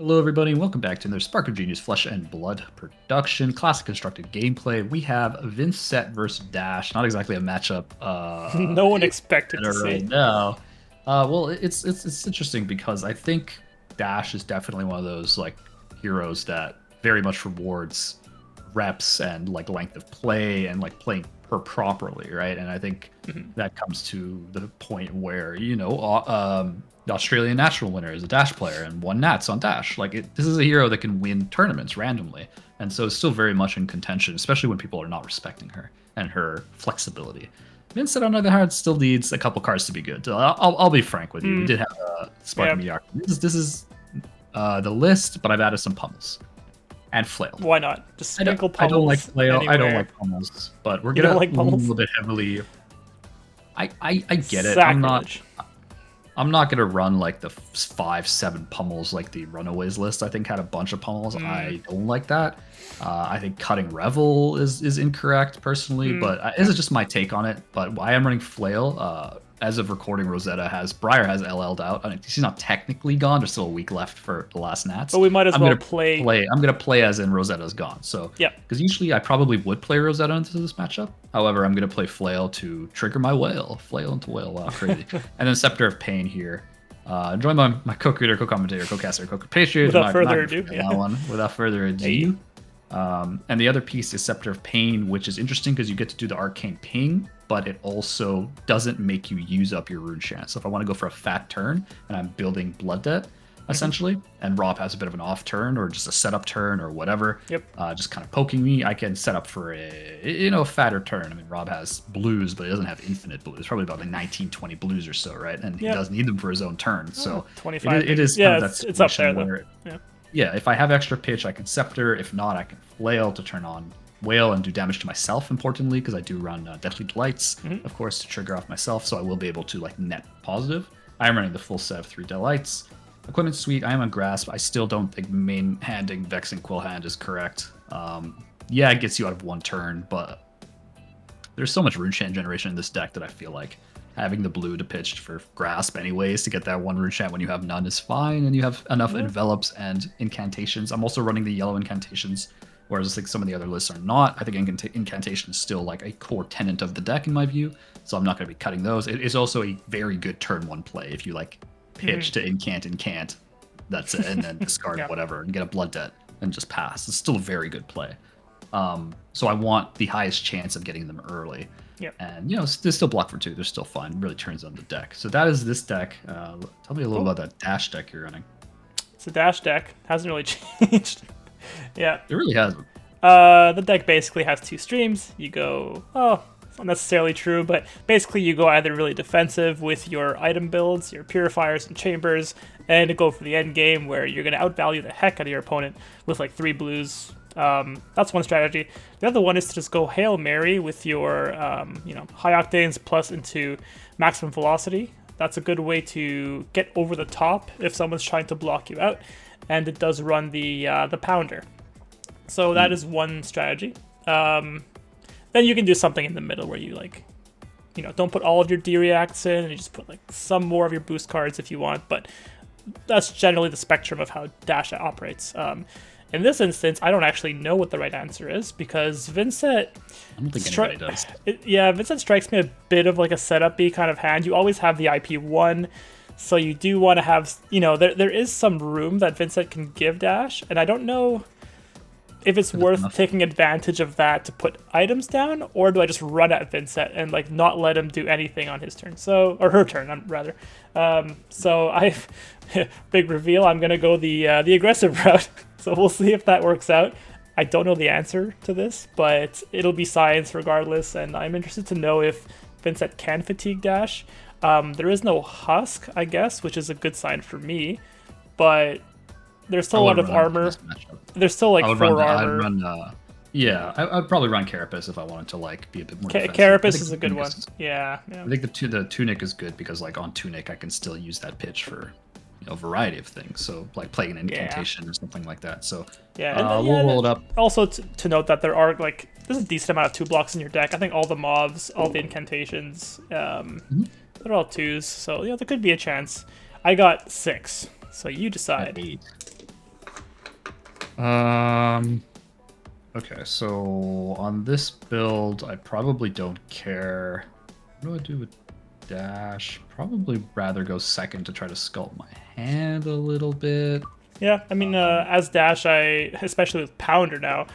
Hello, everybody, and welcome back to another Spark of Genius Flesh and Blood production, classic constructed gameplay. We have Vynnset versus Dash. Not exactly a matchup. No one expected to Right see. now. Well, it's interesting because I think Dash is definitely one of those like heroes that very much rewards reps and like length of play and like playing her properly, right? And I think that comes to the point where the Australian national winner is a Dash player and won Nats on Dash. This is a hero that can win tournaments randomly, and so it's still very much in contention, especially when people are not respecting her and her flexibility. Vynnset, on the other hand, still needs a couple cards to be good. I'll be frank with you. We did have Spark of Mediocrity. This is the list, but I've added some pummels and flail. Why not? Just sprinkle pummels. I don't like flail. Anywhere. I don't like pummels, but we're gonna like lean a little bit heavily. I get it. Sacrilege. I'm not gonna run like the 5-7 pummels like the Runaways list. I think had a bunch of pummels. I don't like that. I think cutting Revel is incorrect personally, but this is just my take on it. But I am running flail. As of recording, Briar has LL'd out. I mean, she's not technically gone. There's still a week left for the last Nats. But we might as well play. I'm gonna play as in Rosetta's gone. So yeah, because usually I probably would play Rosetta into this matchup. However, I'm gonna play flail to trigger my whale. Flail into whale. Wow, crazy. And then Scepter of Pain here. Joined by my co-creator, co-commentator, co-caster, co-compatriot. Without further ado, Without further ado. And the other piece is Scepter of Pain, which is interesting because you get to do the Arcane Ping, but it also doesn't make you use up your rune chance. So if I want to go for a fat turn and I'm building Blood Debt, essentially, and Rob has a bit of an off turn or just a setup turn or whatever, just kind of poking me, I can set up for a fatter turn. I mean, Rob has blues, but he doesn't have infinite blues. Probably about like 19, 20 blues or so, right? And he does need them for his own turn. So 25. It is kind of that it's up there where though. Yeah, if I have extra pitch, I can Scepter. If not, I can Flail to turn on Whale and do damage to myself, importantly, because I do run Deathly Delights, of course, to trigger off myself, so I will be able to like net positive. I am running the full set of 3 Delights. Equipment Suite, I am on Grasp. I still don't think main handing Vexing Quill Hand is correct. Yeah, it gets you out of 1 turn, but there's so much rune chant generation in this deck that I feel like having the blue to pitch for Grasp anyways to get that 1 rune chant when you have none is fine, and you have enough envelops and incantations. I'm also running the yellow incantations, whereas like some of the other lists are not. I think incantation is still like a core tenet of the deck in my view, so I'm not going to be cutting those. It is also a very good turn 1 play if you like pitch to incant, that's it, and then discard whatever and get a Blood Debt and just pass. It's still a very good play. So I want the highest chance of getting them early. Yep. And they're still blocked for 2. They're still fine. It really turns on the deck. So that is this deck. Tell me a little about that Dash deck you're running. It's a Dash deck. Hasn't really changed. Yeah. It really hasn't. The deck basically has 2 streams. You go, it's not necessarily true, but basically you go either really defensive with your item builds, your purifiers and chambers, and go for the end game where you're going to outvalue the heck out of your opponent with like 3 blues. That's one strategy. The other one is to just go Hail Mary with your, high octanes plus into maximum velocity. That's a good way to get over the top if someone's trying to block you out, and it does run the pounder. So that is one strategy. Then you can do something in the middle where you don't put all of your D-reacts in, and you just put like some more of your boost cards if you want. But that's generally the spectrum of how Dash operates. In this instance, I don't actually know what the right answer is because Vynnset. I don't think anybody does. Vynnset strikes me a bit of like a setup-y kind of hand. You always have the IP1, so you do want to have, there is some room that Vynnset can give Dash, and I don't know if it's worth taking advantage of that to put items down, or do I just run at Vynnset and like not let him do anything on his turn, or her turn, rather. So I've big reveal. I'm gonna go the aggressive route. So we'll see if that works out. I don't know the answer to this, but it'll be science regardless, and I'm interested to know if Vynnset can fatigue Dash. There is no Husk, I guess, which is a good sign for me, but there's still a lot of armor. There's still like 4 armor. I'd probably run Carapace if I wanted to like be a bit more defensive. Carapace is a good one. Yeah. I think the Tunic is good because like on Tunic I can still use that pitch for a variety of things. So like playing an incantation or something like that. So we'll roll it up. Also to note that there are like there's a decent amount of 2 blocks in your deck. I think all the mobs, all the incantations, they're all 2s. So there could be a chance. I got 6. So you decide. Okay, so on this build, I probably don't care. What do I do with dash? Probably rather go second to try to sculpt my hand a little bit. Yeah, I mean, as dash, especially with Pounder now,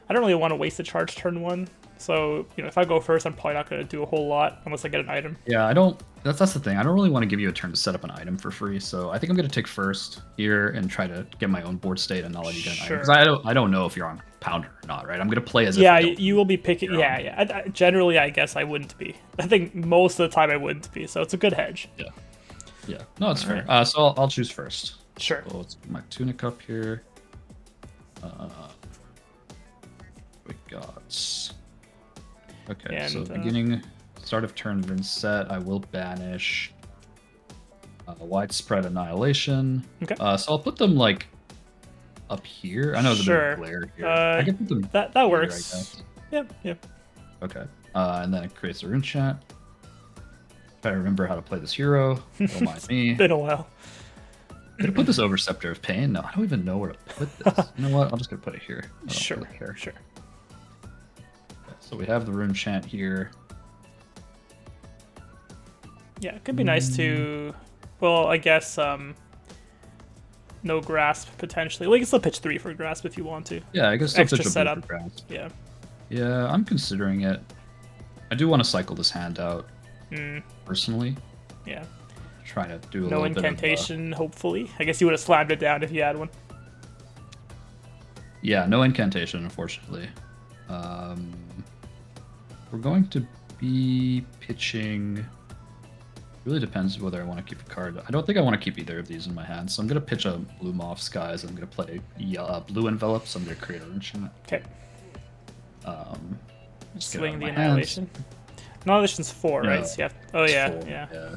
I don't really want to waste a charge turn 1. So, if I go first, I'm probably not going to do a whole lot unless I get an item. Yeah, I don't. That's the thing. I don't really want to give you a turn to set up an item for free. So I think I'm going to take first here and try to get my own board state and not let you get an item. Because I don't know if you're on Pounder or not, right? I'm going to play as if you will be picking. Yeah. Generally, I guess I wouldn't be. I think most of the time I wouldn't be. So it's a good hedge. Yeah. Yeah. No, it's fair. So I'll choose first. Sure. So let's get my tunic up here. We got. Okay, and, so beginning, start of turn Vynnset, I will banish Widespread Annihilation. Okay. So I'll put them like up here. I know there's a bit of glare here. I can put them that here, works. Yep. Okay. And then it creates a rune chant. If I remember how to play this hero, don't mind me. Been a while. I'm gonna put this over Scepter of Pain. No, I don't even know where to put this. You know what? I'm just gonna put it here. Sure. So we have the rune chant here. Yeah, it could be nice to, well, I guess, no grasp potentially. Well, you can still pitch 3 for grasp if you want to. Yeah, I guess still extra pitch a setup. For grasp. Yeah. Yeah, I'm considering it. I do want to cycle this hand out personally. Yeah. Try to do a no little incantation, hopefully. I guess you would have slammed it down if you had one. Yeah, no incantation, unfortunately. We're going to be pitching. Really depends whether I want to keep a card. I don't think I want to keep either of these in my hand, so I'm going to pitch a Blue Moth Skies. I'm going to play Blue Envelope, so I'm going to create a rune chant. Okay. Swing the Annihilation. Annihilation's 4, right? So you have. Oh yeah, 4, yeah.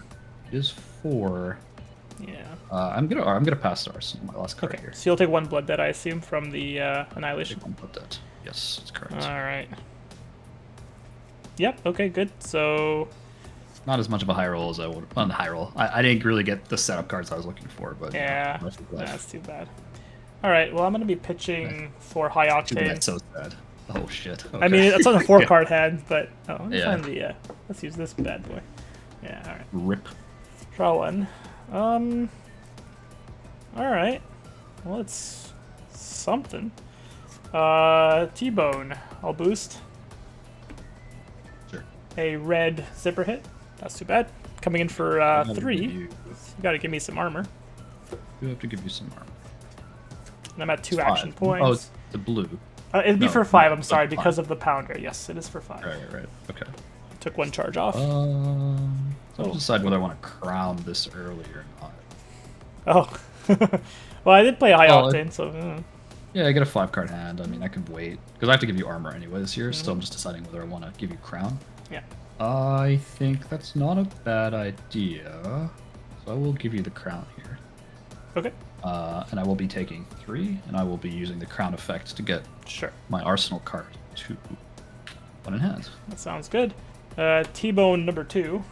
It is 4. Yeah. I'm gonna pass the Arsenal, my last card here. So you'll take 1 Blood Debt, I assume, from the Annihilation. Take 1 Blood Debt. Yes, that's correct. All right. Yep. Okay. Good. So. Not as much of a high roll as I would on the high roll. I didn't really get the setup cards I was looking for, but yeah, that's too bad. All right. Well, I'm gonna be pitching for High Octane. That's so sad. Oh shit. Okay. I mean, it's on a 4-card hand, but let me find the. Let's use this bad boy. Yeah. All right. Rip. Draw 1. All right. Well, it's something. T-Bone. I'll boost. Sure. A red zipper hit. That's too bad. Coming in for 3. You gotta give me some armor. You have to give you some armor. And I'm at 2 action points. Oh, it's the blue. It'd be for 5, I'm sorry, because of the Pounder. Yes, it is for 5. Right. Okay. Took 1 charge off. So I'll decide whether I want to crown this early or not. Oh. Well, I did play High Octane, so... Yeah, I get a 5-card hand. I mean, I can wait. Because I have to give you armor anyways here, so I'm just deciding whether I want to give you crown. Yeah. I think that's not a bad idea. So I will give you the crown here. Okay. And I will be taking 3, and I will be using the crown effect to get my arsenal card to 1 in hand. That sounds good. T-Bone number 2.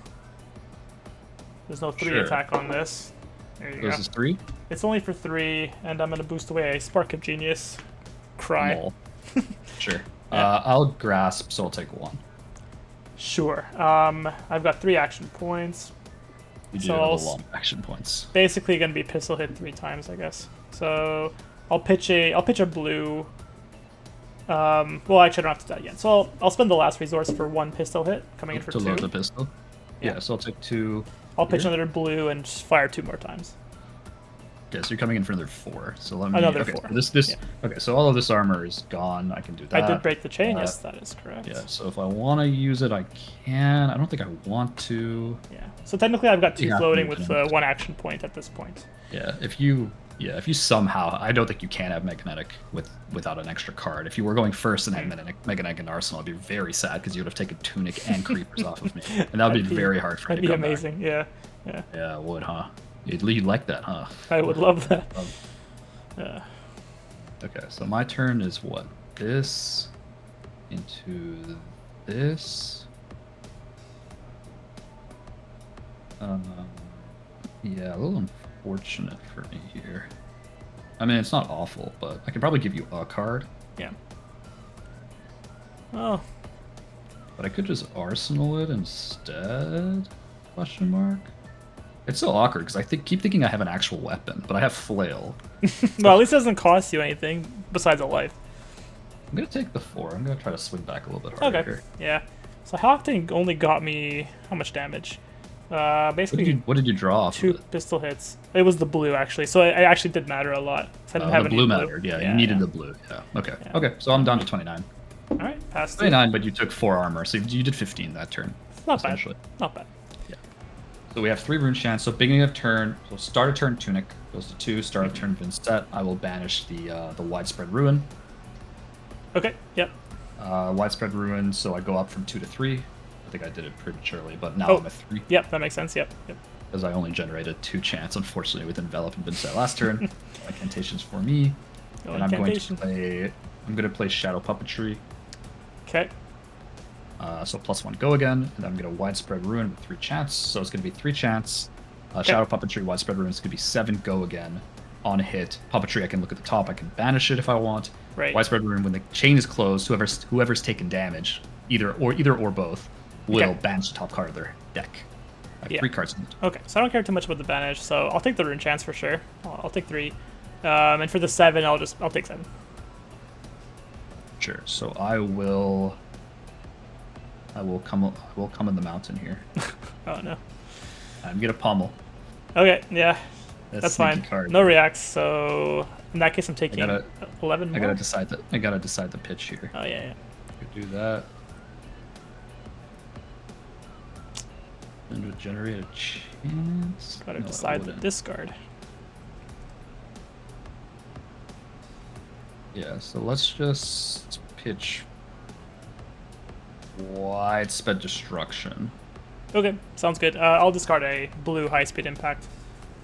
There's no 3 attack on this. There you go. This is 3? It's only for 3, and I'm going to boost away a Spark of Genius. Cry. Sure. I'll grasp, so I'll take 1. Sure. I've got 3 action points. You do have a lot of action points. Basically going to be pistol hit 3 times, I guess. So I'll pitch a blue. Well, actually, I don't have to do that yet. So I'll spend the last resource for 1 pistol hit, coming in for 2. To load the pistol? Yeah, so I'll take 2. I'll pitch another blue and just fire 2 more times. Okay, so you're coming in for another 4. So let me. Another 4. Okay, so all of this armor is gone. I can do that. I did break the chain. Yes, that is correct. Yeah. So if I want to use it, I can. I don't think I want to. Yeah. So technically, I've got 2 floating with 1 action point at this point. Yeah. If you somehow, I don't think you can have Magnetic without an extra card. If you were going first and had Magnetic and Arsenal, I'd be very sad because you would have taken Tunic and Creepers off of me, and that would be very hard for me to come back. That'd be amazing. Yeah. Yeah, it would, huh? You'd like that, huh? I would love that. Yeah. Okay, so my turn is what? This into this. Yeah, a little unfortunate for me here. I mean, it's not awful, but I can probably give you a card. Yeah. Oh. But I could just arsenal it instead? Question mark. It's so awkward because keep thinking I have an actual weapon, but I have flail. Well, at least it doesn't cost you anything besides a life. I'm gonna take the 4. I'm gonna try to swing back a little bit harder. Okay. Here. Yeah. So Hawkting only got me how much damage? Basically, What did you draw off 2 of it? pistol hits. It was the blue actually, so it actually did matter a lot. So I didn't have The any blue mattered. Yeah, you needed the blue. Yeah. Okay. Yeah. Okay. So I'm down to 29. All right, past 29, but you took 4 armor, so you did 15 that turn. Not bad. Essentially. Not bad. Yeah. So we have 3 rune chants. So beginning of turn, so start of turn Tunic goes to 2. Start of turn Vynnset. I will banish the widespread ruin. Okay. Yep. Widespread ruin. So I go up from 2 to 3. I think I did it prematurely, but now I'm at 3. Yep, that makes sense. Yep. Yep. Because I only generated 2 chants, unfortunately, with Envelop and Vynnset last turn. Incantations for me. No And I'm going incantation. to play Shadow Puppetry. Okay. So +1 go again, and I'm going to widespread ruin with 3 chants. So it's going to be 3 chants. Shadow Puppetry, widespread ruin is going to be 7 go again. On hit, Puppetry, I can look at the top. I can banish it if I want. Right. Widespread ruin, when the chain is closed, whoever's taken damage, either or both, will banish the top card of their deck. I have 3 cards in it. Okay, so I don't care too much about the banish, so I'll take the rune chance for sure. I'll take 3. And for the 7, I'll take 7. Sure. So I will come in the mountain here. Oh no. I'm gonna pummel. Okay, yeah. That's sneaky fine. card. No reacts, so in that case I'm taking 11 more. I gotta decide the pitch here. Oh yeah. Could do that. And to generate a chance. Gotta No, I decide the wouldn't. discard. Yeah, so let's just pitch widespread destruction. Okay, sounds good. I'll discard a blue high-speed impact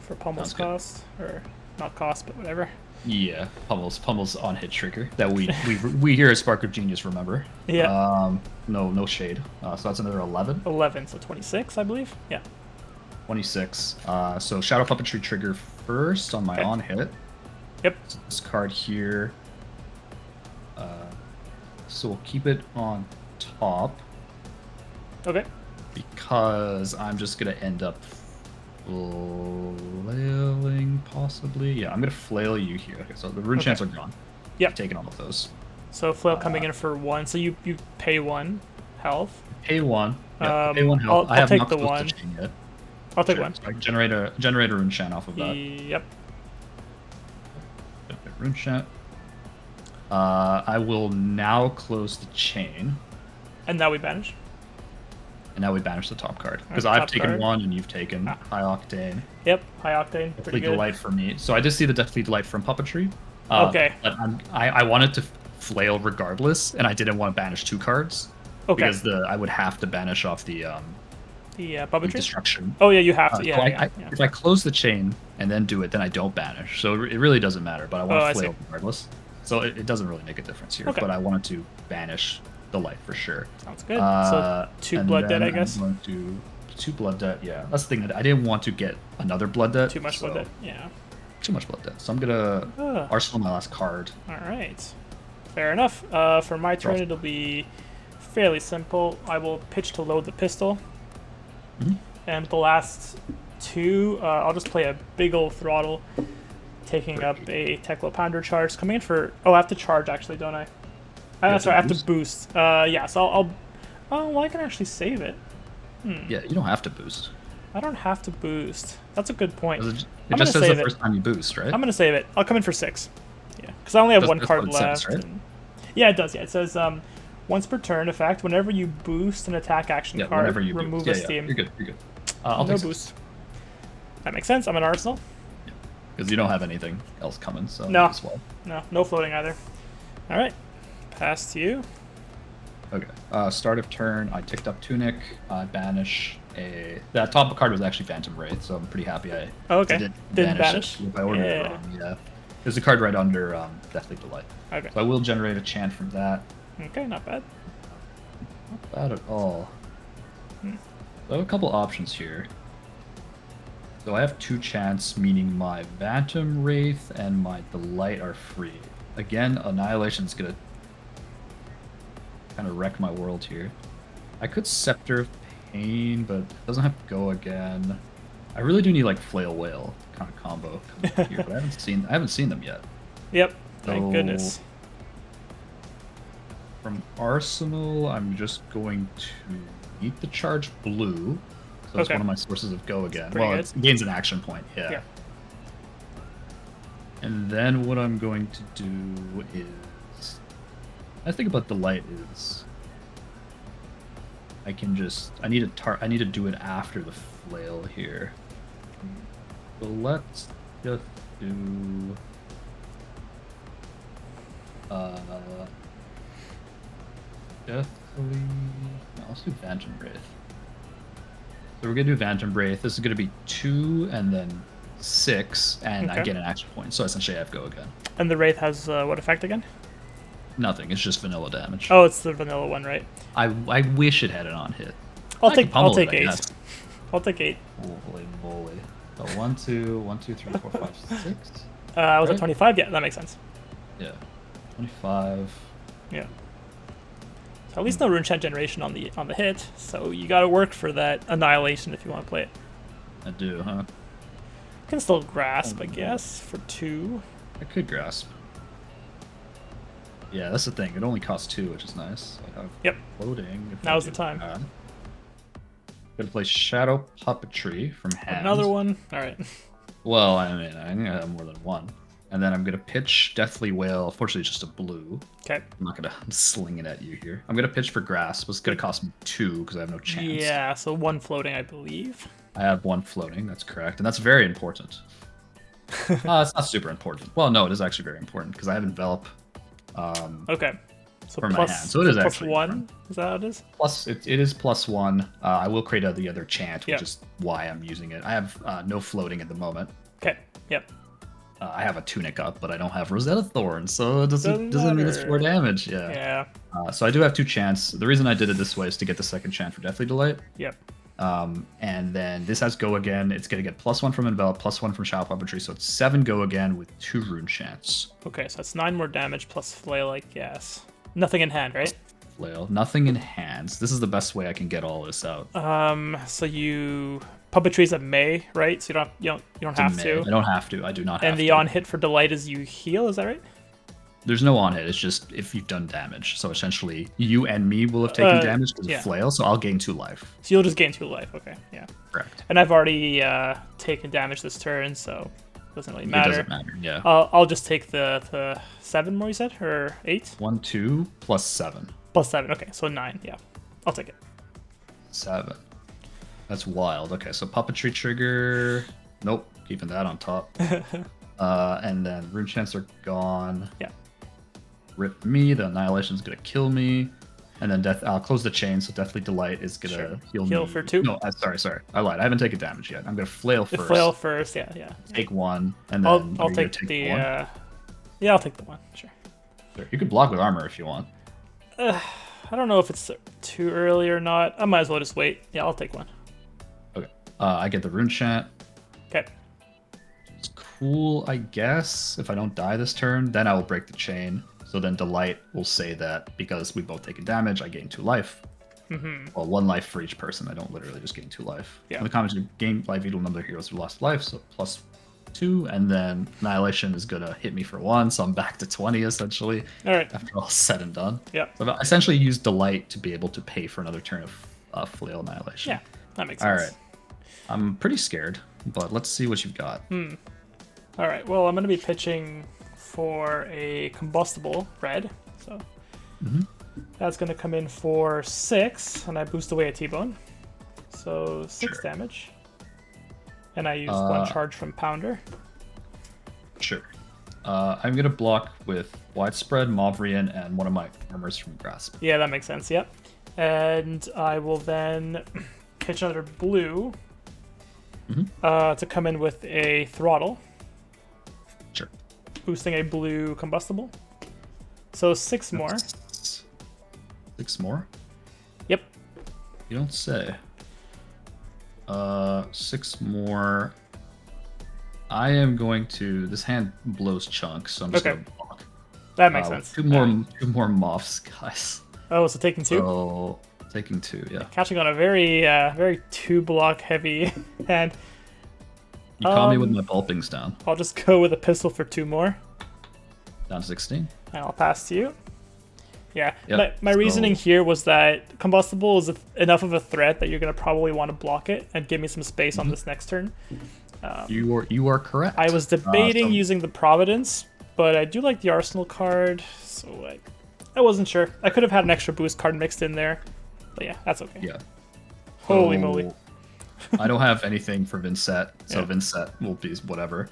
for Pummel's Sounds good. cost, or not cost, but whatever. Yeah, Pummel's on hit trigger that we here at Spark of Genius remember. Yeah. No shade. So that's another 11. 11, so 26, I believe. Yeah. 26. So Shadow Puppetry trigger first on my on hit. Yep. So this card here. So we'll keep it on top Okay. because I'm just gonna end up flailing possibly. Yeah, I'm gonna flail you here. Okay, so the rune chants are gone. Yep. I've taken all of those. So flail coming in for 1, so you pay 1 health. Pay 1. Yeah, pay 1 health. I'll I have take not the closed 1. the chain yet. I'll take Sure, 1. so I can generate a rune chant off of that. Yep. Rune chant. I will now close the chain, And now we banish. and now we banish the top card because Alright, I've top taken card. 1 and you've taken High Octane. Yep. High octane. Deathly Pretty good. Delight for me. So I did see the Deathly Delight from Puppetry. Okay. But I wanted to flail regardless, and I didn't want to banish 2 cards Okay. because I would have to banish off the puppetry. destruction. Oh yeah, you have to. So Yeah. If I close the chain and then do it, then I don't banish. So it really doesn't matter, but I want Oh, I to flail see. regardless. So it doesn't really make a difference here, Okay. but I wanted to banish the light for sure. Sounds good. So 2 and blood debt, then I guess. I'm going to 2 blood debt, yeah. That's the thing, I didn't want to get another blood debt. Too much blood so- debt. Yeah. Too much blood debt. So I'm gonna arsenal my last card. All right. Fair enough. For my turn, it'll be fairly simple. I will pitch to load the pistol. Mhm. And the last 2, I'll just play a big ol' throttle, taking up a Teclopandra charge. Coming in for... Oh, I have to charge, actually, don't I? Sorry, I have to boost. Yeah, so I'll... Oh, well, I can actually save it. Yeah, you don't have to boost. I don't have to boost. That's a good point. It I'm just gonna says the save it. first time you boost, right? I'm going to save it. I'll come in for 6. Yeah, because I only have That's 1 what card it says, left. right? And... Yeah, it does. Yeah, it says once per turn, effect, whenever you boost an attack action Yeah, card, whenever you remove boost. a Yeah, steam. you're good. You're good. I'll No take 6. boost. That makes sense. I'm an arsenal. Because you don't have anything else coming, so No. as well. No floating either. All right, pass to you. Okay. Start of turn, I ticked up Tunic. I banish a... That top card was actually Phantom Wraith, so I'm pretty happy I Didn't banish? it. If I ordered it Yeah. wrong, yeah. There's a card right under Deathly Delight. Okay. So I will generate a chant from that. Okay, not bad. Not bad at all. I have a couple options here. So I have 2 chance, meaning my Phantom Wraith and my Delight are free. Again, Annihilation's gonna kind of wreck my world here. I could Scepter of Pain, but it doesn't have to go again. I really do need like Flail Whale kind of combo coming here, but I haven't seen them yet. Yep. Thank goodness. From Arsenal, I'm just going to need the charge blue. So that's one of my sources of go again. Well, it gains an action point, yeah. And then what I'm going to do is... I think about Delight is... I need to do it after the flail here. So let's just do... Definitely... No, let's do Phantom Wraith. So we're gonna do Phantom Wraith. This is gonna be 2 and then 6, and I get an action point. So essentially I have go again. And the Wraith has what effect again? Nothing. It's just vanilla damage. Oh, it's the vanilla one, right? I wish it had it on hit. I'll take 8. I'll take 8. Holy moly. So 1, 2, 1, 2, 3, 4, 5, 6. I was at 25. Yeah, that makes sense. Yeah. 25. Yeah. So at least no rune chant generation on the hit. So you got to work for that annihilation if you want to play it. I do, huh? Can still grasp, I guess, for 2. I could grasp. Yeah, that's the thing. It only costs 2, which is nice. I have floating. Now's the time. Gonna play Shadow Puppetry from hand. Another one. All right. Well, I mean, I'm gonna have more than one. And then I'm gonna pitch Deathly Whale. Fortunately, it's just a blue. Okay. I'm not gonna sling it at you here. I'm gonna pitch for Grasp. It's gonna cost me 2 because I have no chance. Yeah, so 1 floating, I believe. I have 1 floating. That's correct, and that's very important. It's not super important. Well, no, it is actually very important because I have Envelop. Okay. So for my hand. So it is actually 1. different. Is that how it is? Plus, it is +1. I will create the other chant, which is why I'm using it. I have no floating at the moment. Okay. Yep. I have a Tunic up, but I don't have Rosetta Thorn, so it doesn't mean it's 4 damage. Yeah. So I do have 2 chants. The reason I did it this way is to get the second chant for Deathly Delight. Yep. And then this has go again. It's going to get +1 from Envelop, +1 from Shadow Puppetry, so it's 7 go again with 2 rune chants. Okay, so that's 9 more damage plus flail, I guess. Nothing in hand, right? Flail. Nothing in hands. This is the best way I can get all this out. So you puppetry's a May, right? So you don't have to. I don't have to. I do not have to. And the on hit for Delight is you heal, is that right? There's no on hit. It's just if you've done damage. So essentially, you and me will have taken damage because of flail. So I'll gain 2 life. So you'll just gain 2 life. Okay, yeah. Correct. And I've already taken damage this turn, so it doesn't really matter. It doesn't matter. Yeah. I'll just take the 7 more. You said, or 8? 1, 2 plus 7. Plus 7. Okay, so 9. Yeah, I'll take it. 7. That's wild. Okay, so puppetry trigger. Nope, keeping that on top. And then rune chants are gone. Yeah. Rip me. The annihilation's gonna kill me. And then I'll close the chain, so Deathly Delight is gonna heal me. For 2. No, sorry. I lied. I haven't taken damage yet. I'm gonna flail first. Flail first, yeah. Take 1, and then I'll take the. Yeah, I'll take the 1. Sure. You could block with armor if you want. I don't know if it's too early or not. I might as well just wait. Yeah, I'll take 1. Okay. I get the rune chant. Okay. It's cool, I guess. If I don't die this turn, then I will break the chain. So then Delight will say that because we both taken damage, I gain 2 life. Mm-hmm. Well, 1 life for each person. I don't literally just gain 2 life. Yeah. In the comments, you gain life equal number of heroes who lost life, so +2, and then Annihilation is gonna hit me for 1, so I'm back to 20 essentially. All right. After all said and done. Yeah. So I essentially use Delight to be able to pay for another turn of Flail Annihilation. Yeah, that makes sense. All right. I'm pretty scared, but let's see what you've got. All right. Well, I'm gonna be pitching for a combustible red, so that's gonna come in for 6, and I boost away a T-bone, so 6 damage. And I use 1 charge from Pounder. Sure. I'm going to block with Widespread, Mauvrian, and one of my armors from Grasp. Yeah, that makes sense, yep. And I will then pitch another blue to come in with a Throttle. Sure. Boosting a blue combustible. So 6 more. 6 more? Yep. You don't say. 6 more. I am going to. This hand blows chunks, so I'm just Okay. gonna block. That makes sense. Two more moths, guys. Oh, so taking 2? So taking 2, yeah. Catching on a very, very 2-block heavy hand. You caught me with my bulpings down. I'll just go with a pistol for 2 more. Down to 16. And I'll pass to you. Yeah, Yep, my reasoning here was that combustible is enough of a threat that you're going to probably want to block it and give me some space on this next turn. You are correct. I was debating using the Providence, but I do like the Arsenal card, so I wasn't sure. I could have had an extra boost card mixed in there, but yeah, that's okay. Yeah. Holy moly. I don't have anything for Vynnset, so Yeah. Vynnset will be whatever.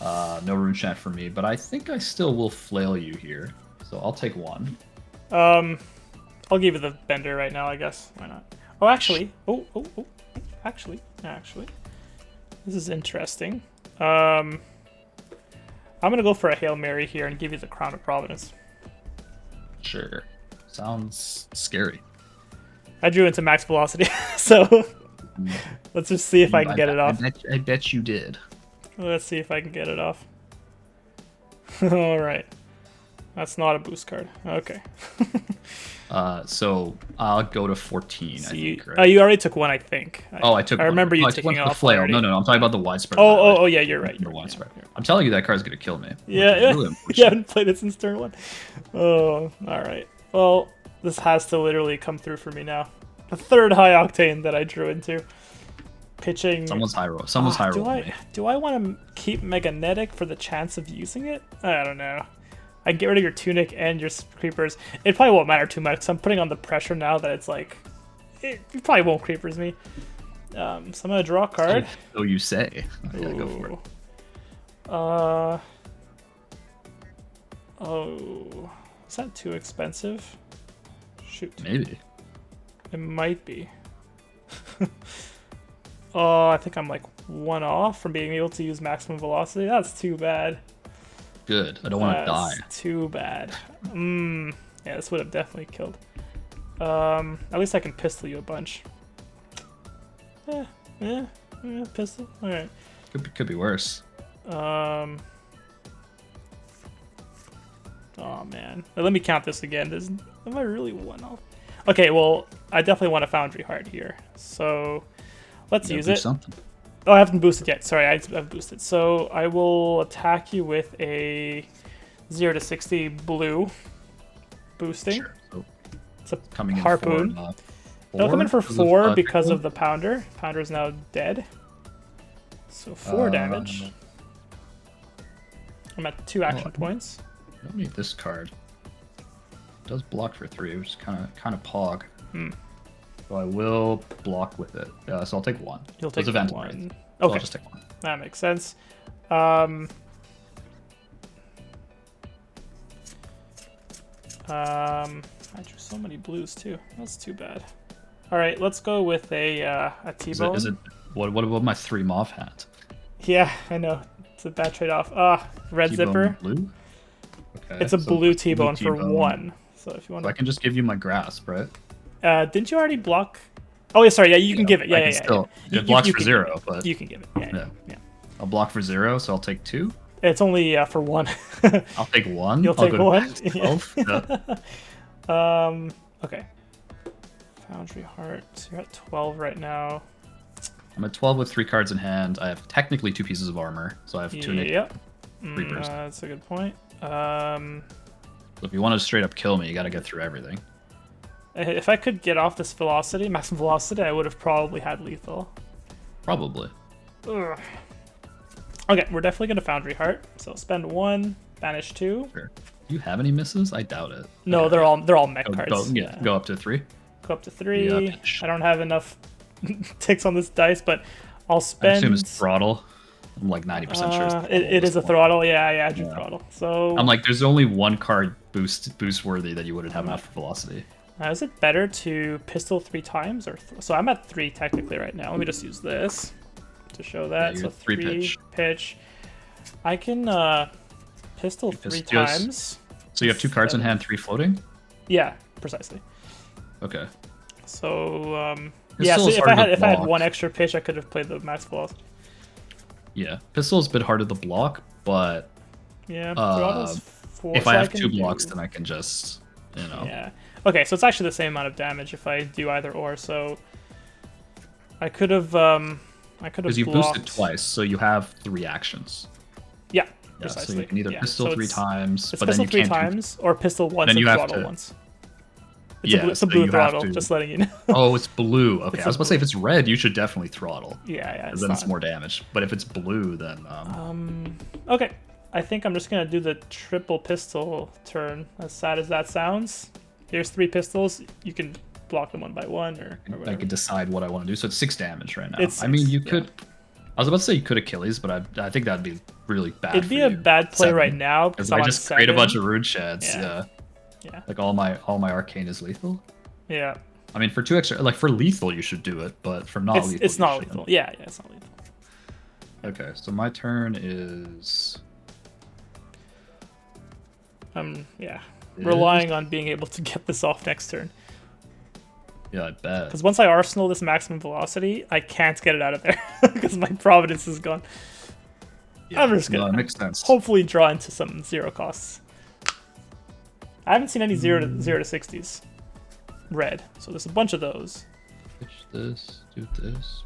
No rune chant for me, but I think I still will flail you here. So I'll take 1. I'll give you the bender right now, I guess. Why not? Oh, actually. Oh. Actually. This is interesting. I'm going to go for a Hail Mary here and give you the Crown of Providence. Sure. Sounds scary. I drew into max velocity, so let's just see if I can get it off. I bet you did. Let's see if I can get it off. All right. That's not a boost card. Okay. So I'll go to 14. So I think, right? you already took 1, I think. I took. I remember you I took taking 1 for the off flail. already. No, I'm talking about the widespread. Oh, yeah, you're right. The widespread. I'm telling you that card's gonna kill me. Yeah, Really you haven't played it since turn 1. Oh, all right. Well, this has to literally come through for me now. The 3rd high octane that I drew into. Pitching. Someone's high roll. Someone's high roll. Do I want to keep Meganetic for the chance of using it? I don't know. I can get rid of your Tunic and your Creepers. It probably won't matter too much because I'm putting on the pressure now that it's like... It probably won't Creepers me. So I'm going to draw a card. So you say. I gotta go for it. Oh... Is that too expensive? Shoot. Maybe. It might be. Oh, I think I'm like 1 off from being able to use maximum velocity. That's too bad. Good. I don't want to die. Too bad. Yeah, this would have definitely killed. At least I can pistol you a bunch. Pistol. All right. Could be worse. Oh man. Let me count this again. Am I really 1 off? Okay, well, I definitely want a Foundry Heart here. So let's use it. Something. Oh, I haven't boosted yet. Sorry, I've boosted. So I will attack you with a 0 to 60 blue boosting. Sure. So it's a coming harpoon. In for, It'll come in for 4 because trickle? of the Pounder. Pounder is now dead. So 4 damage. I'm at 2 action points. I don't need this card. It does block for 3, which is kind of pog. So I will block with it. So I'll take 1. You'll take 1. So Okay, I'll just take 1. That makes sense. I drew so many blues too. That's too bad. All right, let's go with a T-bone. Is it what about my 3 mauve hat? Yeah, I know. It's a bad trade-off. Red T-bone zipper. Blue? Okay, It's a so blue T-bone for T-bone. 1. So if you want So I can just give you my grasp, right? didn't you already block? Oh yeah, sorry. Yeah, you can give it. I Yeah. can still- It blocks for 0, but you can give it. Yeah. I'll block for 0, so I'll take 2. It's only for 1. I'll take 1. You'll I'll take go 1. to 12. Yeah. Okay. Foundry Heart. So you're at 12 right now. I'm at 12 with 3 cards in hand. I have technically 2 pieces of armor, so I have 2 Yep. Reapers. That's a good point. So if you want to straight up kill me, you got to get through everything. If I could get off this velocity, maximum velocity, I would have probably had lethal. Probably. Ugh. Okay, we're definitely going to Foundry Heart. So spend 1, banish 2. Sure. Do you have any misses? I doubt it. No, Okay. they're all mech cards. Go up to 3. Go up to 3. Yeah, bitch. I don't have enough ticks on this dice, but I'll I spend. assume it's throttle. I'm like 90% sure. It's throttle It at is this a point. throttle. Yeah, I drew throttle. So I'm like, there's only 1 card boost worthy that you wouldn't have enough for velocity. is it better to pistol 3 times or so? I'm at 3 technically right now. Let me just use this to show that. Yeah, so you're 3 pitch. I can pistol 3 just- times. So you have 2 cards in hand, 3 floating? Yeah, precisely. Okay. So This yeah. So still is if hard to I had block. 1 extra pitch, I could have played the max velocity. Yeah, pistol is a bit harder to block, but Yeah, throttle's 4. if so I have can 2 blocks, do... then I can just, you know. Yeah. Okay, so it's actually the same amount of damage if I do either or. So I could have Because you blocked... boost it twice, so you have 3 actions. Yeah, Yeah, precisely. so you can either yeah. pistol so 3 times, it's but then pistol you 3 can't times or pistol once then and you have throttle to- once. It's Yeah, it's a so blue you have throttle, to- just letting you know. Oh, it's blue. Okay, It's I was a about to say if it's red, you should definitely throttle. Yeah, Because then it's more damage. But if it's blue, then Okay, I think I'm just gonna do the triple pistol turn. As sad as that sounds, here's 3 pistols. You can block them one by one or whatever. I can decide what I want to do. So it's 6 damage right now. It's I mean, 6, you yeah. could. I was about to say you could Achilles, but I think that'd be really bad. It'd be for a you. bad play 7. right now Because because I'm I on just create a 7. bunch of rune sheds. Yeah. Yeah. Like all my arcane is lethal. Yeah. I mean, for 2 extra, like for lethal, you should do it, but for not lethal, It's you not shouldn't. lethal. Yeah, it's not lethal. Okay, so my turn is. Yeah. Is- Relying on being able to get this off next turn. Yeah, I bet. Because once I arsenal this maximum velocity, I can't get it out of there because my providence is gone. Yeah, I'm just no, gonna it makes sense. hopefully draw into some 0 costs. I haven't seen any 0 to 60s red, so there's a bunch of those. Pitch this, do this.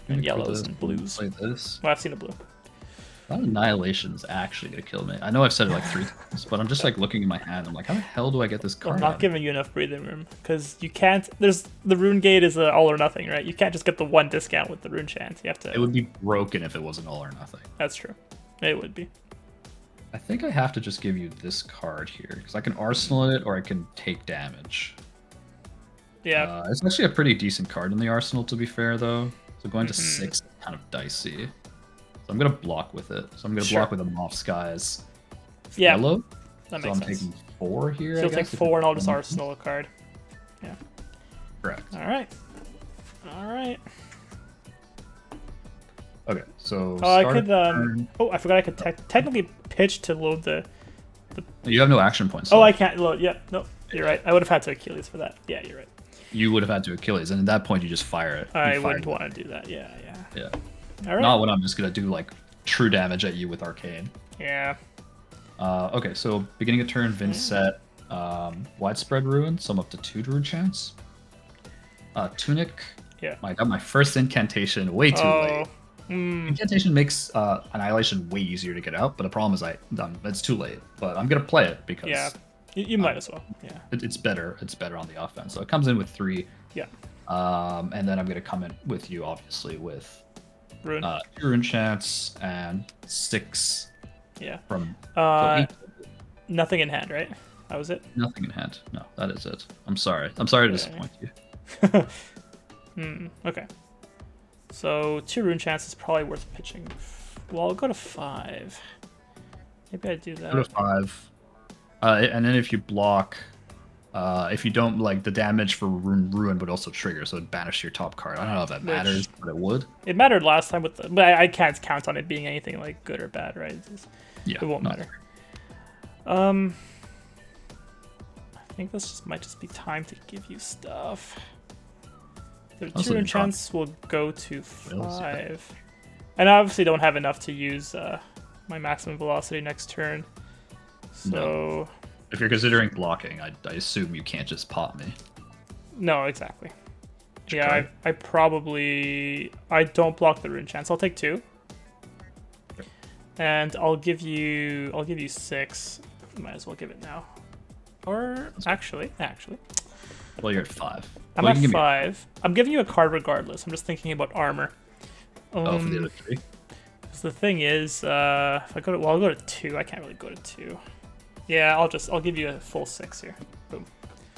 And Unique for yellows this, and blues. Play this. Well, I've seen a blue. That Annihilation's actually gonna kill me. I know I've said it like 3 times, but I'm just like looking in my hand. I'm like, how the hell do I get this I'm card? not out? giving you enough breathing room because you can't. There's the rune gate is a all or nothing, right? You can't just get the 1 discount with the rune chant. You have to. It would be broken if it wasn't all or nothing. That's true. It would be. I think I have to just give you this card here because I can arsenal it or I can take damage. Yeah. It's actually a pretty decent card in the arsenal, to be fair, though. So going to Mm-hmm. 6 is kind of dicey. So I'm gonna block with it. So I'm gonna Sure. block with a Moth Skies Yeah. yellow. That So makes I'm sense. taking 4 here. So I you'll take guess, if 4 and I'll just it's- arsenal a card. Yeah. Correct. All right. All right. Okay, so Oh, I start could. of turn. Oh, I forgot I could technically pitch to load the. You have no action points. Oh, I left. can't load. Yeah. No, you're right. I would have had to Achilles for that. Yeah, you're right. You would have had to Achilles, and at that point you just fire it. You I fire wouldn't it. want to do that. Yeah. Yeah. Yeah. All right. Not when I'm just gonna do like true damage at you with arcane. Yeah. Okay, so beginning of turn, Vynnset, widespread ruin, so I'm up to 2 rune chance. Tunic. Yeah. I got my first incantation way too late. Incantation makes annihilation way easier to get out, but the problem is it's too late. But I'm gonna play it because Yeah. You might as well. Yeah. it's better. It's better on the offense. So it comes in with 3. Yeah. And then I'm gonna come in with you, obviously, with Rune. 2 rune chance and 6 Yeah. from Uh, 8. Nothing in hand, right? That was it. Nothing in hand. No, that is it. I'm sorry. I'm sorry to disappoint you. Okay. So 2 rune chance is probably worth pitching. Well, I'll go to 5. Maybe I do that. Go to 5. And then if you block, if you don't like the damage for ruin would also trigger, so it'd banish your top card. I don't know if that matters, but it would. It mattered last time with the, but I can't count on it being anything like good or bad, right? Yeah, It won't no. matter. I think this might just be time to give you stuff. The Also 2 rune drop- chance will go to Wills, yeah. 5. And I obviously don't have enough to use my maximum velocity next turn. So, If you're considering blocking, I assume you can't just pop me. no, exactly. Yeah, card? I don't block the rune chance. I'll take 2. And I'll give you 6. Might as well give it now. Or actually. Well, you're at 5. I'm Well, you at can give me- 5. I'm giving you a card regardless. I'm just thinking about armor. Oh, for the other 3. 'Cause the thing is, if I go to, well, I'll go to 2. I can't really go to 2. Yeah, I'll give you a full 6 here. Boom.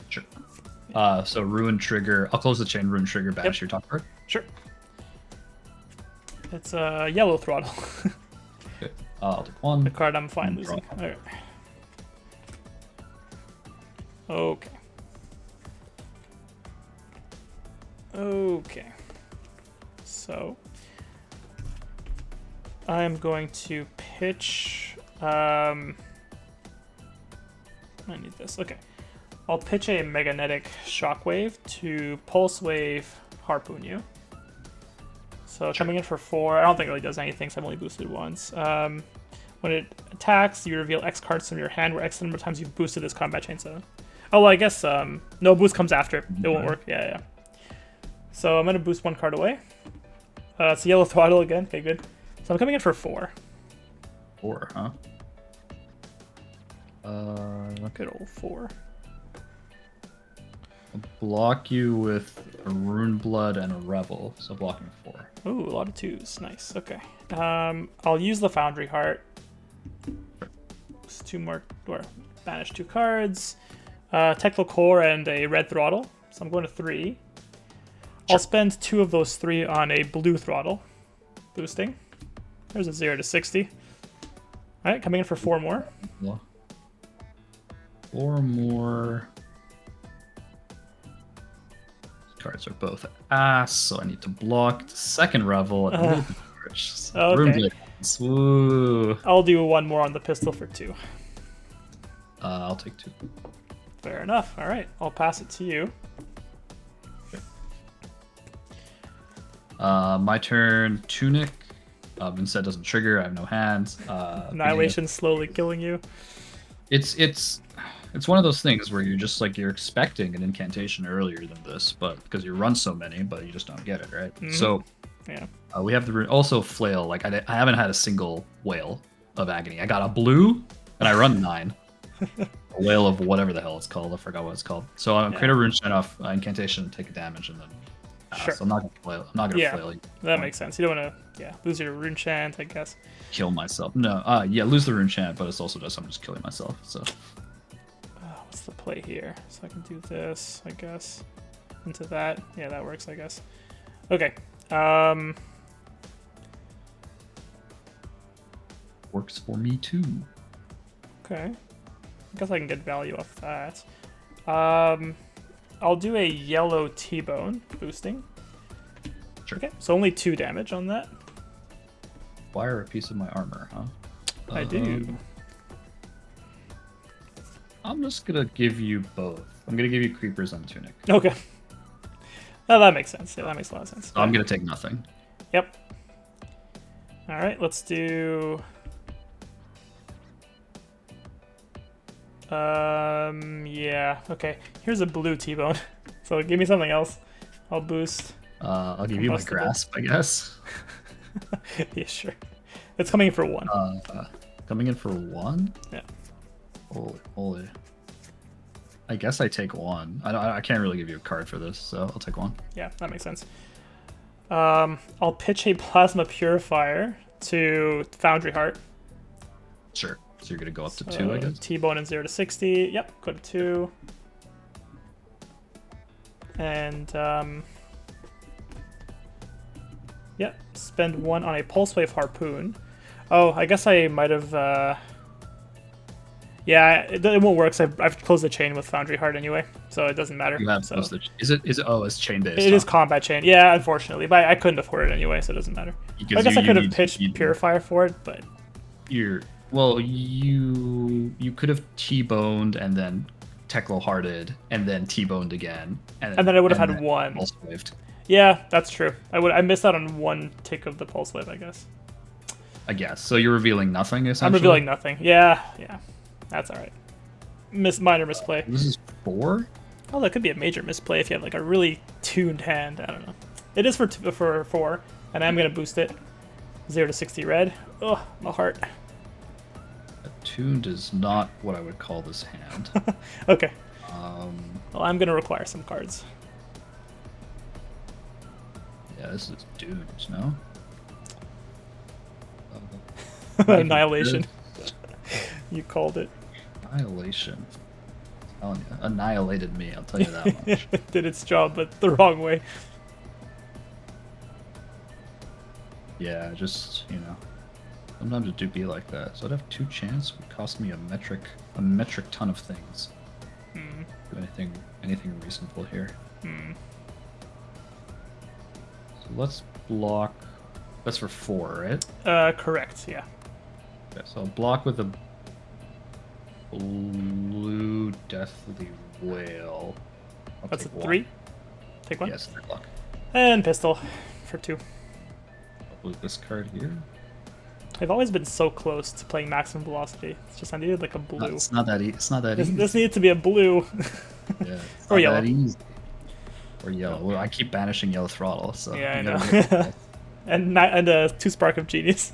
Sure. So ruin trigger. I'll close the chain. Ruin trigger. Banish your top card. Sure. It's a yellow throttle. Okay. I'll take 1. The card I'm fine Draw. losing. All right. Okay. Okay. So I'm going to pitch. I need this. Okay. I'll pitch a magnetic shockwave to pulse wave harpoon you. So coming in for 4. I don't think it really does anything, so I've only boosted once. When it attacks, you reveal X cards from your hand, where X number of times you've boosted this combat chainsaw. Oh, well, I guess no boost comes after it. It won't work. Yeah, yeah. So I'm going to boost 1 card away. It's yellow throttle again. Okay, good. So I'm coming in for 4. 4, huh? Good old 4. I'll block you with a Rune Blood and a Revel, so blocking 4. Ooh, a lot of 2s. Nice. Okay. I'll use the Foundry Heart. Just 2 more, or banish 2 cards. Technical Core and a red throttle. So I'm going to 3. I'll spend 2 of those 3 on a blue throttle. Boosting. There's a 0 to 60. Alright, coming in for 4 more. 4 more. These cards are both ass, so I need to block the second Revel. And okay. Woo. I'll do 1 more on the pistol for 2. I'll take 2. Fair enough. Alright, I'll pass it to you. My turn. Tunic. Vynnset doesn't trigger. I have no hands. Annihilation slowly killing you. It's one of those things where you're expecting an incantation earlier than this, but because you run so many, but you just don't get it, right? Mm-hmm. So yeah, we have the also flail. Like I haven't had a single whale of agony. I got a blue and I run 9. A whale of whatever the hell it's called. I forgot what it's called. So I'm create a rune shine off incantation, take a damage, and then sure. So I'm not gonna flail. I'm not gonna flail you. That makes sense. You don't want to lose your rune chant, I guess. Kill myself. No, lose the rune chant, but it's also just I'm just killing myself. So what's the play here? So I can do this, I guess, into that. Yeah, that works, I guess. Okay. Works for me too. Okay. I guess I can get value off that. I'll do a yellow T-bone boosting. Sure. Okay, so only 2 damage on that. Acquire a piece of my armor, huh? I do. I'm just gonna give you both. I'm gonna give you creepers and tunic. Okay. Oh, that makes sense. Yeah, that makes a lot of sense. So I'm gonna take nothing. Yep. All right, let's do. Yeah. Okay. Here's a blue T-bone. So give me something else. I'll boost. I'll give you my grasp, I guess. Yeah, sure. It's coming in for 1. Coming in for 1? Yeah. Holy. I guess I take 1. I can't really give you a card for this, so I'll take 1. Yeah, that makes sense. I'll pitch a plasma purifier to Foundry Heart. Sure. So you're gonna go up to 2, I guess. T-bone and 0 to 60. Yep, go to 2. And yep, spend 1 on a pulse wave harpoon. Oh, I guess I might have. Yeah, it won't work. So I've closed the chain with Foundry Heart anyway, so it doesn't matter. You have closed the. Is it? Oh, it's chain based. It is combat chain. Yeah, unfortunately, but I couldn't afford it anyway, so it doesn't matter. I guess I could have pitched Purifier for it, but you could have T-boned and then Teklo-hearted and then T-boned again, and then I would have had 1. Pulse waved. Yeah, that's true. I missed out on 1 tick of the pulse wave, I guess. So you're revealing nothing, essentially. I'm revealing nothing. Yeah. That's all right. Minor misplay. This is 4. Oh, that could be a major misplay if you have like a really tuned hand. I don't know. It is for 4, and I'm gonna boost it. 0 to 60 red. Oh, my heart. Tuned is not what I would call this hand. Okay. Well, I'm gonna require some cards. Yeah, this is doomed, no? Annihilation. You called it. Annihilation. I'm telling you, annihilated me, I'll tell you that much. It did its job, but the wrong way. Yeah, just, sometimes it do be like that. So I'd have 2 chance would cost me a metric ton of things. Do anything reasonable here. So let's block. That's for 4, right? Correct, yeah. Okay, so I'll block with a blue deathly whale. That's a 3. Take 1. Yes, 3 block. And pistol for 2. Probably this card here. I've always been so close to playing maximum velocity. It's just I needed like a blue. It's not that. It's not that easy. This needed to be a blue. Yeah, it's Or not yellow. that easy. Or yellow. Well, I keep banishing yellow throttle. So Yeah, I you know. gotta get- and a 2 spark of genius.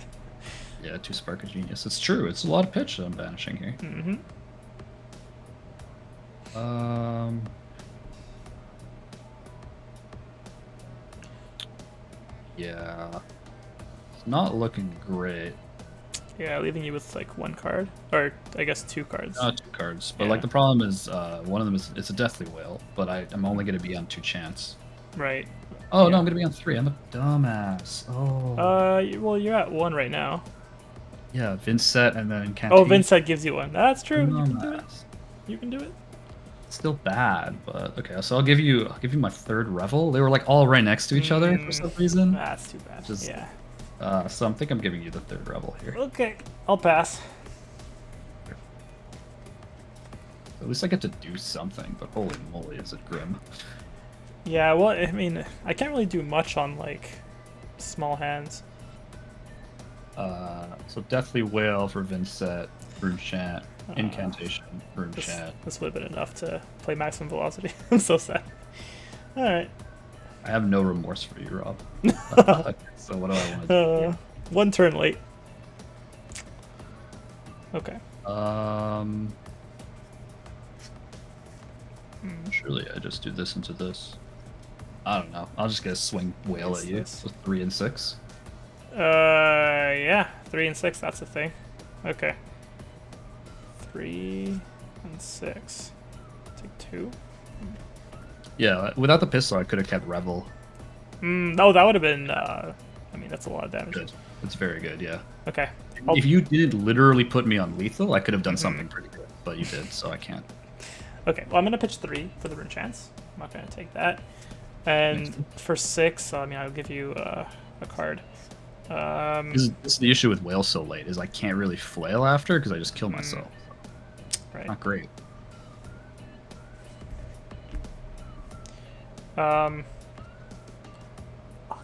yeah, 2 spark of genius. It's true. It's a lot of pitch that I'm banishing here. Mm-hmm. Yeah. It's not looking great. Yeah, leaving you with like 1 card, or I guess 2 cards. 2 cards, but Yeah. like the problem is, one of them is it's a deathly whale, but I'm only gonna be on 2 chance. Right. Oh Yeah. no, I'm gonna be on 3. I'm a dumbass. Oh. Well, you're at 1 right now. Yeah, Vynnset and then incantation. Oh, Vynnset gives you 1. That's true. You can do it. Dumbass. You can do it. Still bad, but okay. So I'll give you my 3rd revel. They were like all right next to each other for some reason. That's too bad. Just- Yeah. So I think I'm giving you the 3rd revel here. Okay, I'll pass. At least I get to do something. But holy moly, is it grim? Yeah, well, I mean, I can't really do much on like small hands. So deathly whale for Vynnset, rune chant, incantation, rune chant. This would have been enough to play maximum velocity. I'm so sad. All right. I have no remorse for you, Rob. So what do I want to do? 1 turn late. Okay. Surely I just do this into this. I don't know. I'll just get a swing whale What's at you. this? So 3 and 6. Yeah, 3 and 6. That's a thing. Okay. 3 and 6. Take 2. Yeah, without the pistol, I could have kept revel. No, that would have been. I mean, that's a lot of damage. Good. It's very good. Yeah. Okay. If you didn't literally put me on lethal, I could have done something pretty good. But you did, so I can't. Okay. Well, I'm gonna pitch 3 for the rune chance. I'm not gonna take that. And for 6, I mean, I'll give you a card. This is the issue with whale so late is I can't really flail after because I just kill myself. Right. Not great. I'll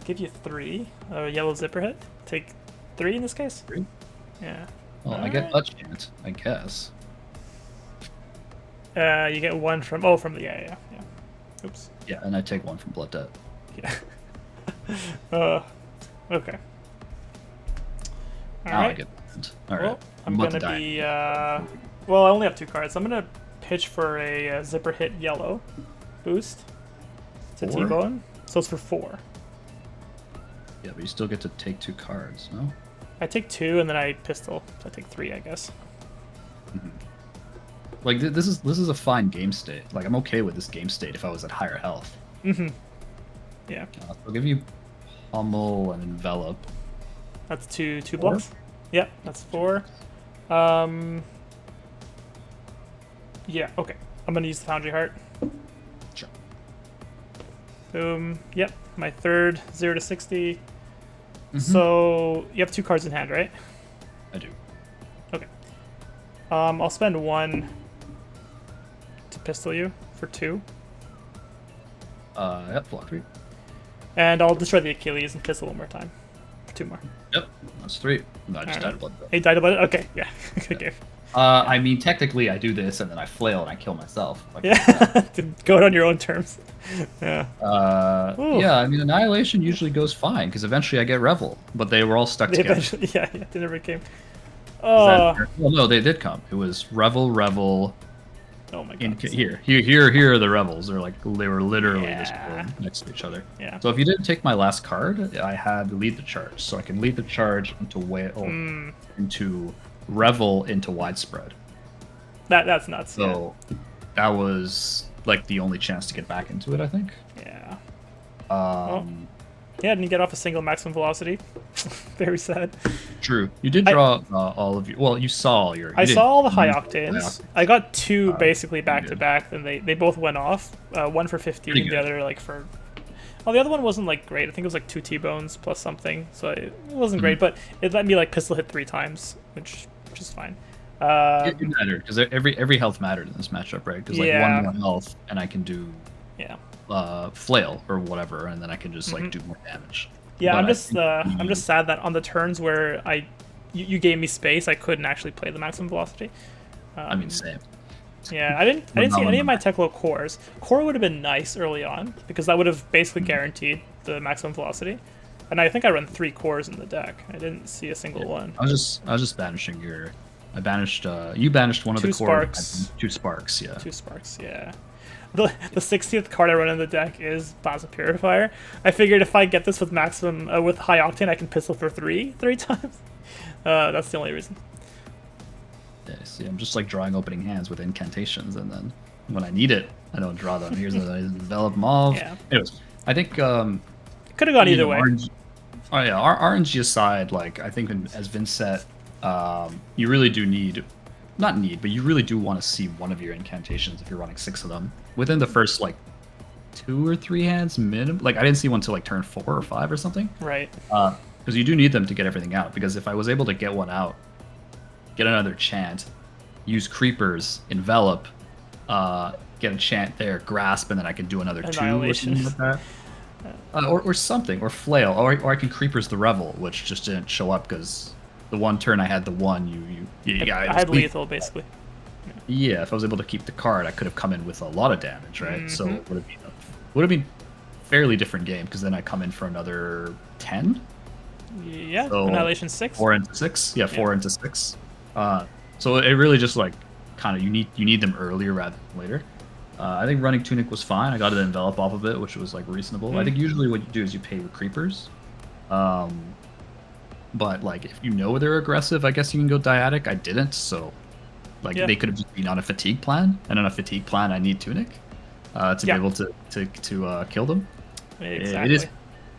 give you 3. Yellow zipper hit. Take 3 in this case. 3? Yeah. Well, I get touch chance, I guess. You get 1 from from the yeah. Oops. Yeah, and I take 1 from blood debt. Yeah. Okay. Now I Alright. get all right. Well, I'm about to gonna die. be well, I only have 2 cards. I'm gonna pitch for a zipper hit yellow boost to 4? T-bone. So it's for 4. Yeah, but you still get to take 2 cards, no? I take 2 and then I pistol. So I take 3, I guess. Like this is a fine game state. Like I'm okay with this game state if I was at higher health. Yeah. I'll give you pummel and envelop. That's two 4? blocks. Yep, that's 4. Yeah, okay. I'm gonna use the Foundry Heart. Sure. Boom. Yep, my 3rd 0 to 60. So you have 2 cards in hand, right? I do. Okay. I'll spend 1 to pistol you for 2. Yep, block 3. And I'll destroy the Achilles and pistol 1 more time. For 2 more. Yep, that's 3. No, I just Alright. died of blood debt. He died about it? Okay, yeah. Good game. I mean, technically, I do this and then I flail and I kill myself. Like, Yeah. Go it on your own terms. Yeah. Ooh. yeah, I mean, Annihilation usually goes fine because eventually I get Revel, but they were all stuck They together. eventually, yeah, they never came. Is Oh, that- well, no, they did come. It was Revel. oh my In, god. here are the Revels. They were literally just Yeah. next to each other. Yeah. So if you didn't take my last card, I had lead the charge, so I can lead the charge into whale, into Revel, into widespread. That's nuts. So that was like the only chance to get back into it, I think. Yeah. Um, Yeah, didn't get off a single maximum velocity. Very sad. True. You did draw all of your. Well, you saw all your. I saw all the high you- octanes. I got 2 basically back to good. back, and they both went off. One for 15, Pretty the good. other like for. Oh, the other one wasn't like great. I think it was like 2 T-bones plus something, so it wasn't great. But it let me like pistol hit 3 times, which is fine. It mattered because every health mattered in this matchup, right? Because like Yeah. 1 more health, and I can do Yeah. flail or whatever, and then I can just like do more damage. Yeah, But I'm just sad that on the turns where you gave me space, I couldn't actually play the maximum velocity. I mean, same. Yeah, I didn't see any of my Teklo cores. Core would have been nice early on because that would have basically guaranteed the maximum velocity. And I think I run 3 cores in the deck. I didn't see a single one. I was just banishing your. I banished. You banished one of the core. Sparks. 2 sparks. Yeah. 2 sparks. Yeah. The 60th card I run in the deck is Plasma Purifier. I figured if I get this with maximum with high octane, I can pistol for three times. That's the only reason. Yeah, see, I'm just like drawing opening hands with incantations, and then when I need it, I don't draw them. Here's a develop mauve. Yeah. Anyways, I think could have gone either way. Oh yeah, RNG aside, like I think as Vynnset, you really do need, not need, but you really do want to see one of your incantations if you're running 6 of them within the first like 2 or 3 hands minimum. Like I didn't see one till like turn 4 or 5 or something. Right. Because you do need them to get everything out. Because if I was able to get one out, get another chant, use creepers, envelop, get a chant there, grasp, and then I can do another 2 or something like that. Or something, or flail, or I can creepers the revel, which just didn't show up because the one turn I had the one I had lethal basically. Yeah, if I was able to keep the card, I could have come in with a lot of damage, right? So it would have been fairly different game because then I come in for another 10. Yeah, so Annihilation 6. 4 into 6. Yeah, 4 into 6. So it really just like kind of you need them earlier rather than later. I think running Tunic was fine. I got an envelop off of it, which was like reasonable. I think usually what you do is you pay with creepers. But like if you know they're aggressive, I guess you can go dyadic. I didn't, so like they could have just been on a fatigue plan, and on a fatigue plan I need Tunic to be able to kill them. Exactly.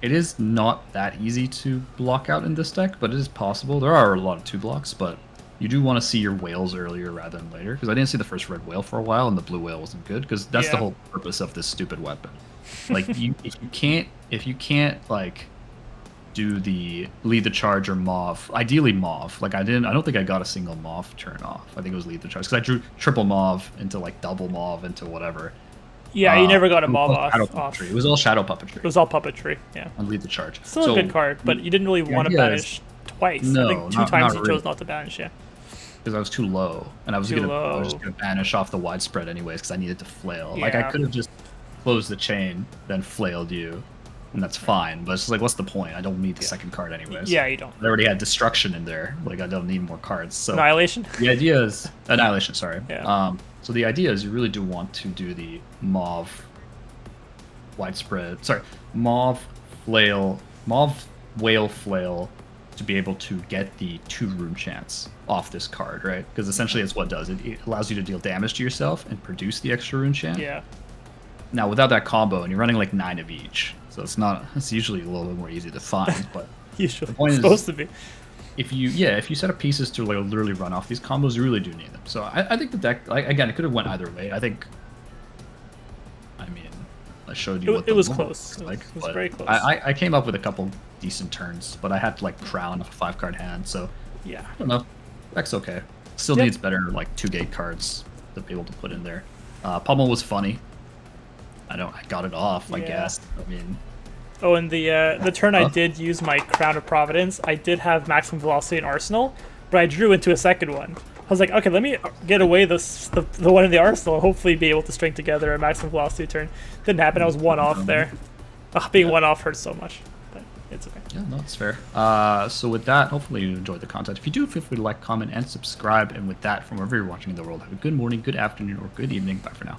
It is not that easy to block out in this deck, but it is possible. There are a lot of 2 blocks, but you do want to see your whales earlier rather than later, because I didn't see the first red whale for a while, and the blue whale wasn't good, because that's the whole purpose of this stupid weapon. Like if you can't like do the lead the charge or mauve, ideally mauve. Like I don't think I got a single mauve turn off. I think it was lead the charge because I drew triple mauve into like double mauve into whatever. Yeah, you never got a mauve off. It was all shadow puppetry. It was all puppetry, yeah. And lead the charge. Still a good card, but you didn't really want to banish twice. No, I think 2 times you chose not to banish, yeah. Because I was too low, and I was just gonna banish off the widespread anyways because I needed to flail. Yeah. Like I could have just closed the chain, then flailed you, and that's fine. But it's just like, what's the point? I don't need the second card anyways. Yeah, you don't. I already had destruction in there. Like I don't need more cards. So Annihilation. The idea is annihilation. Sorry. Yeah. So the idea is you really do want to do the mauve widespread. Sorry, mauve flail, mauve whale flail to be able to get the 2 rune chants off this card, right? Because essentially it's what it does. It allows you to deal damage to yourself and produce the extra rune chant. Yeah. Now without that combo, and you're running like 9 of each, so it's usually a little bit more easy to find. But usually the point it's supposed to be. If you set up pieces to like literally run off these combos, you really do need them. So I think the deck, like again, it could have went either way. I mean, I showed you what it was close. It was very close. I came up with a couple decent turns, but I had to like crown a 5-card hand, so yeah, I don't know. Deck's okay. Still needs better like 2 gate cards to be able to put in there. Pummel was funny. I got it off, I guess. I mean. Oh, and the turn I did use my Crown of Providence, I did have maximum velocity in Arsenal, but I drew into a second one. I was like, okay, let me get away the one in the Arsenal and hopefully be able to string together a maximum velocity turn. Didn't happen. I was 1 off there. Being 1 off hurts so much, but it's okay. Yeah, no, it's fair. So with that, hopefully you enjoyed the content. If you do, feel free to like, comment, and subscribe. And with that, from wherever you're watching in the world, have a good morning, good afternoon, or good evening. Bye for now.